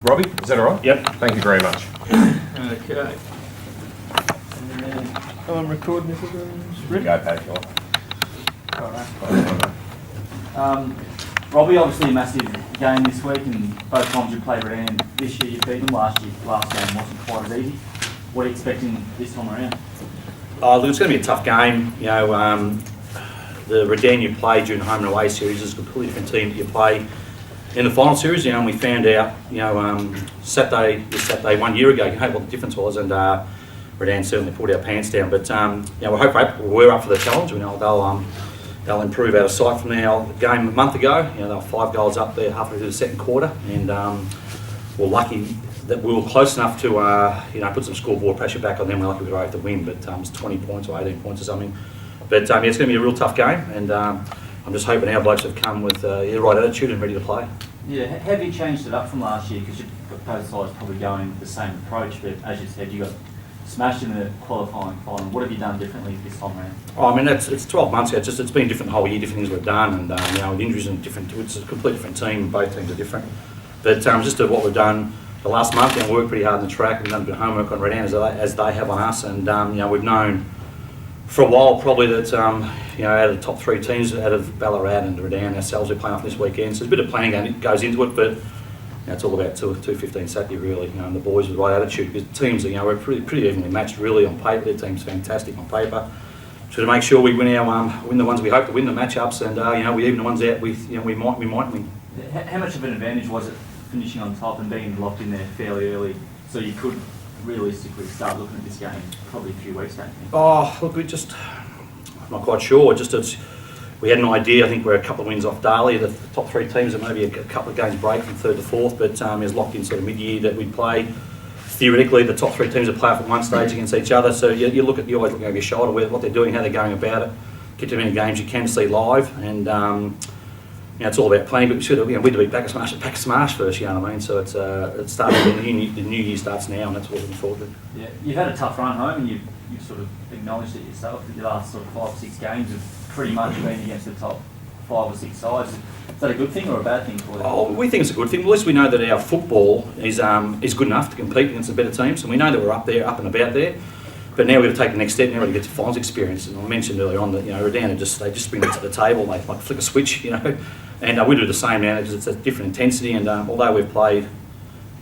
Robbie, is that all right? Yep. Thank you very much. Okay. I'm recording this again. Go, Pat, go on. Robbie, obviously a massive game this week, and both times you played Redan this year you beat them. Last game wasn't quite as easy. What are you expecting this time around? Look, it's going to be a tough game. You know, the Redan you play during the home and away series is a completely different team that you play in the final series. You know, and we found out, you know, this Saturday 1 year ago, what the difference was, and Redan certainly pulled our pants down. But you know, we're up for the challenge. We know they'll improve out of sight from our game a month ago. You know, they were 5 goals up there halfway through the second quarter, and we're lucky that we were close enough to you know, put some scoreboard pressure back on them. We're lucky we were able to win, but it's 20 points or 18 points or something. But yeah, it's going to be a real tough game, and I'm just hoping our blokes have come with the right attitude and ready to play. Yeah, have you changed it up from last year? Because you've got both sides probably going the same approach, but as you said, you got smashed in the qualifying final. What have you done differently this time around? Oh, I mean, it's 12 months ago. It's been different the whole year, different things we've done, and you know, with injuries and different. It's a completely different team. Both teams are different. But just to what we've done the last month, you know, worked pretty hard on the track. We've done a bit of homework on Redan as they have on us, and you know, we've known for a while probably that you know, out of the top 3 teams, out of Ballarat and Redan ourselves, we're playing off this weekend. So there's a bit of planning goes into it, but you know, it's all about 2:15 Saturday really. You know, and the boys with the right attitude, because the teams, you know, we're pretty evenly matched really on paper. Their team's fantastic on paper. So to make sure we win the ones we hope to win the matchups, and you know, we even the ones out we might win. How much of an advantage was it finishing on top and being locked in there fairly early, so you could realistically start looking at this game probably a few weeks, don't you think? Oh, look, I'm not quite sure. We had an idea. I think we're a couple of wins off Darley, the top 3 teams, and maybe a couple of games break from 3rd to 4th. But it was locked in sort of mid-year that we'd play. Theoretically, the top 3 teams would play off at one stage against each other. So you always look over your shoulder with what they're doing, how they're going about it. Get to many games you can see live, and you know, it's all about playing. But we'd be back a smash first. You know what I mean? So it's starting. The new year starts now, and that's what we're looking forward to. Yeah, you've had a tough run home, and you've sort of acknowledged it yourself that your last sort of 5 or 6 games have pretty much been against the top 5 or 6 sides. Is that a good thing or a bad thing for you? Oh, we think it's a good thing. At least we know that our football is good enough to compete against the better teams, and we know that we're up and about there. But now we've got to take the next step. Now we've got to get to finals experience. And I mentioned earlier on that, you know, Redan they just bring it to the table. They like flick a switch, you know, and we do the same now because it's a different intensity. And although we've played,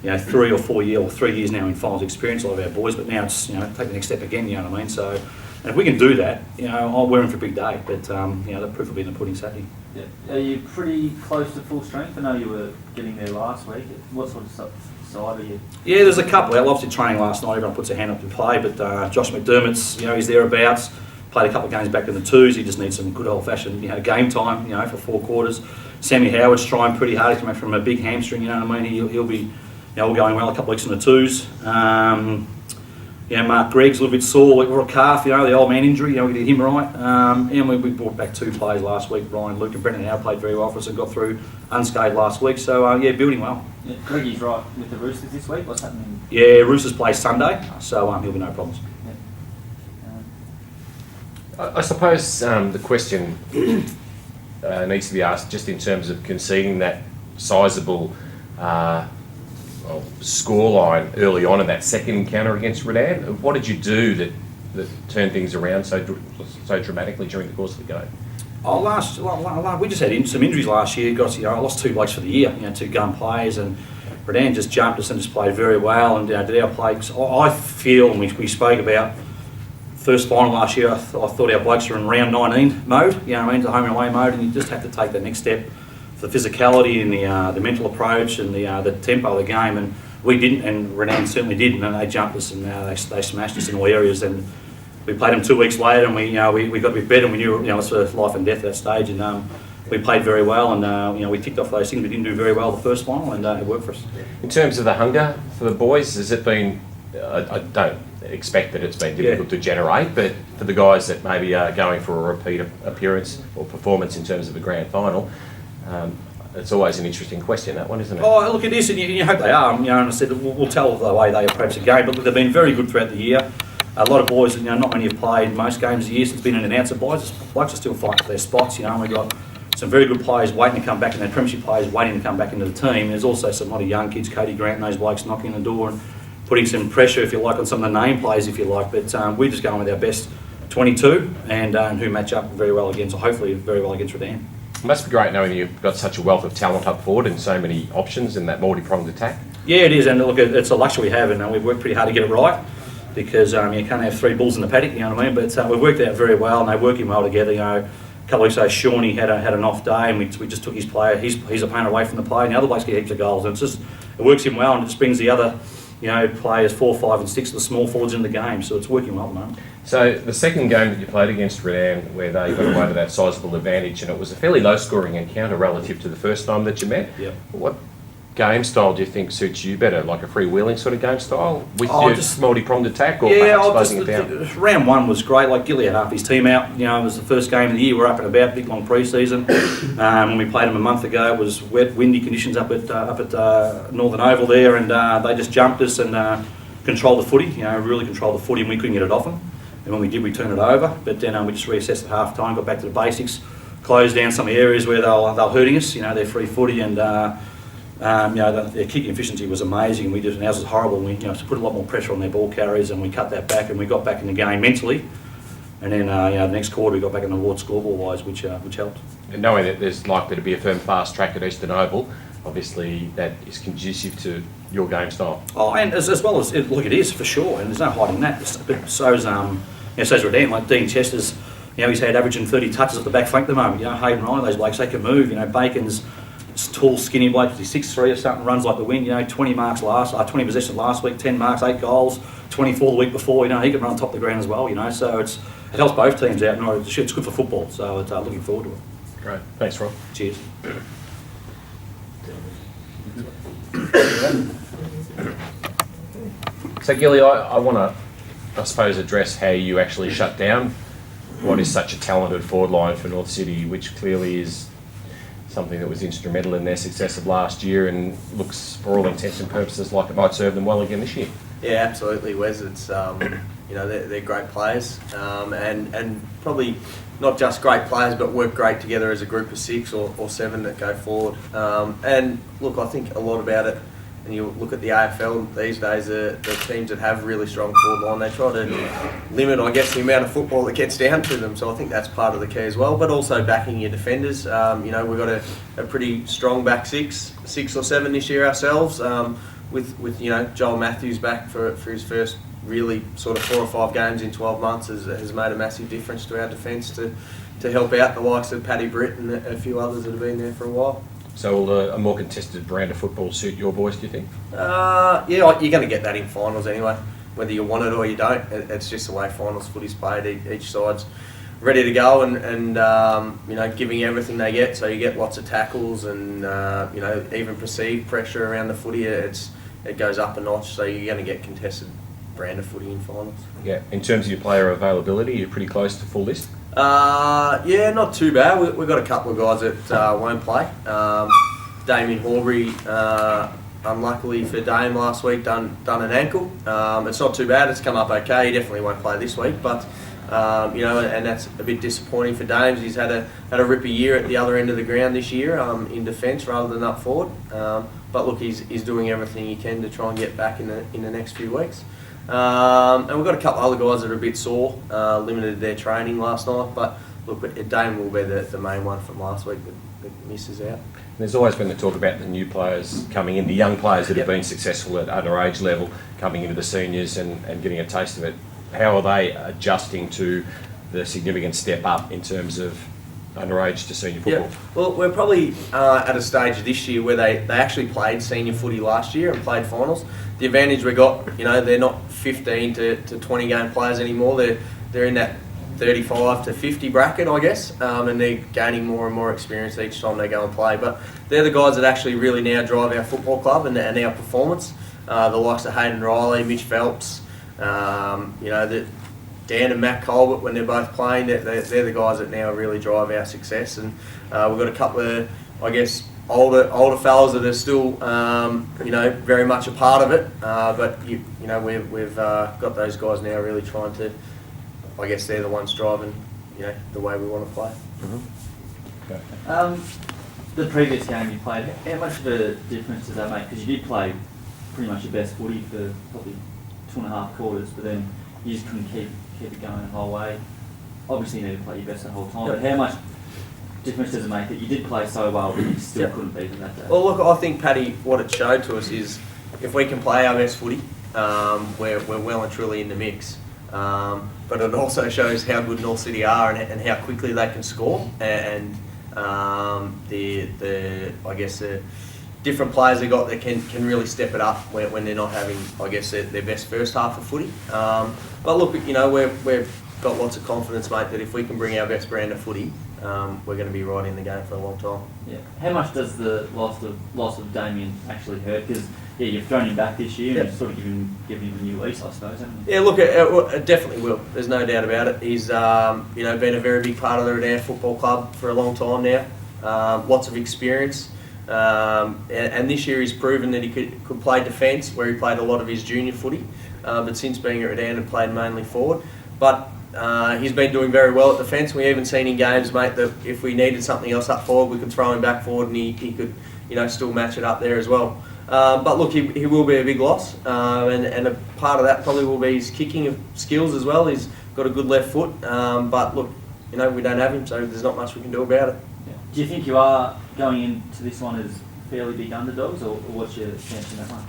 you know, 3 or 4 years or 3 years now in finals experience, all of our boys, but now it's, you know, take the next step again. You know what I mean? So, and if we can do that, you know, we're in for a big day. But you know, the proof will be in the pudding Saturday. Yeah. Are you pretty close to full strength? I know you were getting there last week. What sort of side are you? Yeah, there's a couple. I obviously training last night. Everyone puts their hand up to play, but Josh McDermott's, you know, he's thereabouts. Played a couple of games back in the 2s. He just needs some good old-fashioned, you know, game time, you know, for 4 quarters. Sammy Howard's trying pretty hard. He's coming from a big hamstring, you know what I mean? He'll be, you know, all going well a couple of weeks in the 2s. You know, Mark Gregg's a little bit sore or a calf, you know, the old man injury, you know, we get him right. And we brought back 2 players last week. Ryan, Luke and Brendan Howard played very well for us and got through unscathed last week. So, yeah, building well. Yeah, Greggy's right with the Roosters this week. What's happening? Yeah, Roosters play Sunday, so he'll be no problems. Yeah. I suppose the question needs to be asked just in terms of conceding that sizable scoreline early on in that second encounter against Redan. What did you do that turned things around so dramatically during the course of the game? Oh, we just had some injuries last year. I lost 2 blokes for the year, you know, 2 gun players, and Redan just jumped us and just played very well. And did our play? I feel, and we spoke about first final last year. I thought our blokes were in round 19 mode. You know what I mean, the home and away mode, and you just have to take that next step. The physicality and the mental approach and the tempo of the game, and we didn't, and Redan certainly didn't, and they jumped us and they smashed us in all areas. And we played them 2 weeks later, and we got a bit better, and we knew, you know, it's for life and death at that stage, and we played very well, and you know, we ticked off those things. We didn't do very well the first final, and it worked for us. In terms of the hunger for the boys, has it been? I don't expect that it's been difficult to generate, but for the guys that maybe are going for a repeat appearance or performance in terms of a grand final. It's always an interesting question, that one, isn't it? Oh, look, it is, and you hope they are. You know, and I said we'll tell the way they approach the game, but they've been very good throughout the year. A lot of boys, you know, not many have played most games of the year, so it's been an and outs of boys. Blokes are still fighting for their spots, you know, and we've got some very good players waiting to come back, and their premiership players waiting to come back into the team. There's also some lot of young kids, Cody Grant and those blokes knocking on the door and putting some pressure, if you like, on some of the name players, if you like. But we're just going with our best 22 and who match up very well against, or hopefully very well against Redan. It must be great knowing you've got such a wealth of talent up forward and so many options in that multi-pronged attack. Yeah, it is, and look, it's a luxury we have, and we've worked pretty hard to get it right, because you can't have three bulls in the paddock, you know what I mean? But we've worked it out very well, and they're working well together. You know, a couple of weeks ago, Shawnee had an off day, and we just took his player, his opponent away from the play, and the other blokes get heaps of goals, and it works him well, and it just brings the other, players 4, 5 and 6, the small forwards in the game, so it's working well at the moment. So the second game that you played against Redan, where they got away with that sizable advantage, and it was a fairly low-scoring encounter relative to the first time that you met. Yep. What game style do you think suits you better, like a freewheeling sort of game style with your just multi-pronged attack, or Yeah, perhaps closing it down? round one was great. Like Gill had half his team out. It was the first game of the year. We're up and about, big long pre-season. When we played them a month ago, it was wet, windy conditions up at Northern Oval there, and they just jumped us and controlled the footy. Really controlled the footy, and we couldn't get it off them. And when we did, we turned it over. But then we just reassessed at half time, got back to the basics, closed down some areas where they were hurting us. They're free footy, and their kicking efficiency was amazing. And ours was horrible. We put a lot more pressure on their ball carriers, and we cut that back, and we got back in the game mentally. And then the next quarter we got back in the Ward scoreboard wise, which helped. And knowing that there's likely to be a firm fast track at Eastern Oval, obviously that is conducive to your game style. Oh, and as well as it is for sure, and there's no hiding that. But so's Redan, like Dean Chester's. He's had averaging 30 touches off the back flank at the moment. Hayden Ryan, those blokes, they can move. Bacon's tall, skinny bloke, he's 6'3" or something, runs like the wind. 20 20 possessions last week, 10 marks, 8 goals, 24 the week before. He can run on top of the ground as well. So it helps both teams out. And it's good for football. So it's looking forward to it. Great, thanks, Rob. Cheers. So Gilly, I want to, I suppose, address how you actually shut down what is such a talented forward line for North City, which clearly is something that was instrumental in their success of last year and looks, for all intents and purposes, like it might serve them well again this year. Yeah, absolutely, Wes. It's they're great players, and probably not just great players, but work great together as a group of 6 or 7 that go forward. And look, I think a lot about it. And you look at the AFL these days, the teams that have really strong forward line, they try to limit, I guess, the amount of football that gets down to them. So I think that's part of the key as well. But also backing your defenders. We've got a pretty strong back 6 or 7 this year ourselves. With Joel Matthews back for his first really sort of 4 or 5 games in 12 months has made a massive difference to our defence to help out the likes of Paddy Britt and a few others that have been there for a while. So will a more contested brand of football suit your boys, do you think? Yeah, you're going to get that in finals anyway, whether you want it or you don't. It's just the way finals footy's played. Each side's ready to go and giving everything they get. So you get lots of tackles and even perceived pressure around the footy. It goes up a notch. So you're going to get contested brand of footy in finals. Yeah. In terms of your player availability, you're pretty close to full list. Yeah, not too bad. We've got a couple of guys that won't play. Damien Horbury, unluckily for Dame last week, done an ankle. It's not too bad. It's come up okay. He definitely won't play this week, but and that's a bit disappointing for Dames. He's had a ripper year at the other end of the ground this year in defence rather than up forward. But look, he's doing everything he can to try and get back in the next few weeks. And we've got a couple other guys that are a bit sore, limited their training last night. But look, Dame will be the main one from last week that misses out. There's always been the talk about the new players coming in, the young players that have been successful at underage level, coming into the seniors and getting a taste of it. How are they adjusting to the significant step up in terms of underage to senior football? Yeah. Well, we're probably at a stage this year where they actually played senior footy last year and played finals. The advantage we got, they're not 15 to 20 game players anymore. They're in that 35 to 50 bracket, I guess, and they're gaining more and more experience each time they go and play. But they're the guys that actually really now drive our football club and our performance. The likes of Hayden Riley, Mitch Phelps, Dan and Matt Colbert, when they're both playing, they're the guys that now really drive our success. And we've got a couple of, I guess, older fellas that are still, very much a part of it. But we've got those guys now really trying to. I guess they're the ones driving, the way we want to play. Mm-hmm. The previous game you played, how much of a difference does that make? Because you did play pretty much your best footy for probably 2.5 quarters, but then you just couldn't keep it going the whole way. Obviously, you need to play your best the whole time, but how much difference does it make that you did play so well, but you still couldn't beat them that day? Well, look, I think, Paddy, what it showed to us is if we can play our best footy, we're well and truly in the mix. But it also shows how good North City are and how quickly they can score, and I guess the different players they got that can really step it up when they're not having, I guess, their best first half of footy. But look, you know, we've got lots of confidence, mate, that if we can bring our best brand of footy, we're going to be right in the game for a long time. Yeah. How much does the loss of Damien actually hurt? Because you've thrown him back this year, and you've sort of given him a new lease, I suppose, haven't you? Yeah, look, it definitely will. There's no doubt about it. He's you know, been a very big part of the Redan Football Club for a long time now. Lots of experience, and this year he's proven that he could play defence, where he played a lot of his junior footy, but since being at Redan, had played mainly forward. But he's been doing very well at defence. We even seen in games, mate, that if we needed something else up forward, we could throw him back forward, and he could, you know, still match it up there as well. But look, he will be a big loss, and a part of that probably will be his kicking skills as well. He's got a good left foot, but look, you know, we don't have him, so there's not much we can do about it. Yeah. Do you think you are going into this one as fairly big underdogs, or what's your chance in that one?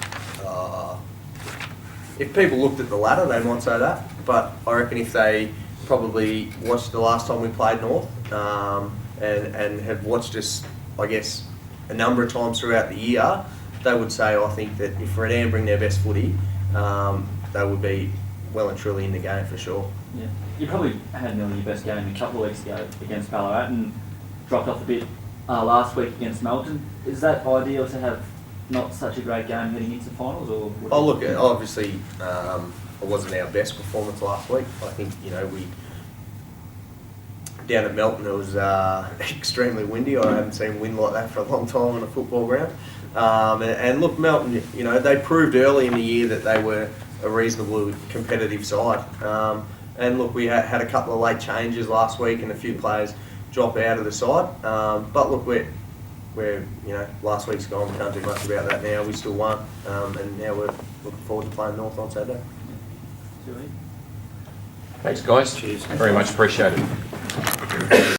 If people looked at the ladder, they might say that, but I reckon if they probably watched the last time we played North, and have watched us, I guess, a number of times throughout the year, they would say, I think, that if Redan bring their best footy, they would be well and truly in the game for sure. Yeah, you probably had nearly your best game a couple of weeks ago against Ballarat and dropped off a bit last week against Melton. Is that ideal to have not such a great game heading into finals, or? Oh, look, obviously, it wasn't our best performance last week. I think, you know, down at Melton, it was extremely windy. I haven't seen wind like that for a long time on a football ground. And look, Melton, you know, they proved early in the year that they were a reasonably competitive side. And look, we had a couple of late changes last week and a few players drop out of the side. But look, we're you know, last week's gone. We can't do much about that now. We still won, and now we're looking forward to playing North on Saturday. Thanks, guys. Cheers. Very much appreciated.